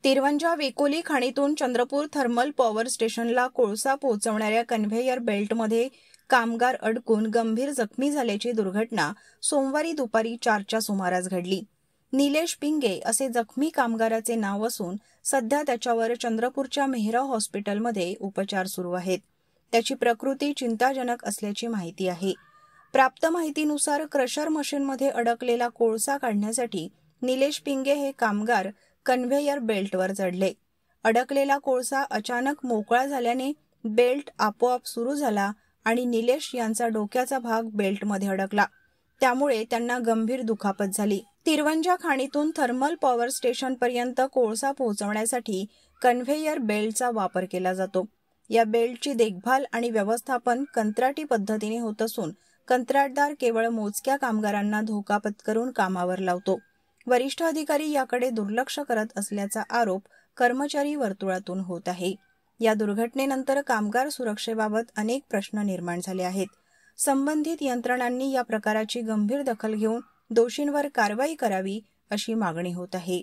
तिरवंजा Wekoli खाणीतून Chandrapur thermal power स्टेशनला कोळसा पोहोचवणाऱ्या conveyor बेल्टमध्ये कामगार अडकून गंभीर जखमी झाल्याची दुर्घटना सोमवारी दुपारी 4च्या सुमारास घडली। निलेश पिंगे असे जखमी कामगाराचे नाव असून सध्या त्याच्यावर चंद्रपूरच्या मेहरा हॉस्पिटलमध्ये उपचार सुरू आहेत। त्याची प्रकृती चिंताजनक असल्याची माहिती आहे। प्राप्त माहितीनुसार क्रशर मशीनमध्ये अडकलेला कोळसा काढण्यासाठी निलेश पिंगे हे कामगार कन्व्हेयर बेल्टवर चढले। अडकलेला कोळसा अचानक मोकळा झाल्याने बेल्ट आपोआप सुरू झाला आणि निलेश यांचा डोक्याचा भाग बेल्टमध्ये अडकला। त्यामुळे त्यांना गंभीर दुखापत झाली। तिरवंजा खाणीतून थर्मल पॉवर स्टेशनपर्यंत कोळसा पोहोचवण्यासाठी कन्व्हेयर बेल्टचा वापर केला जातो। या बेल्टची देखभाल आणि व्यवस्थापन कंत्राटी पद्धतीने होत असून कंत्राटदार केवळ मोजक्या कामगारांना धोका पत्करून कामावर लावतो। वरिष्ठ अधिकारी याकडे दुर्लक्ष करत असल्याचा आरोप कर्मचारी वर्तुळातून होत आहे। या दुर्घटनेनंतर कामगार सुरक्षेबाबत अनेक प्रश्न निर्माण झाले आहेत। संबंधित यंत्रणांनी या प्रकाराची गंभीर दखल घेऊन दोषींवर कारवाई करावी अशी मागणी होत आहे।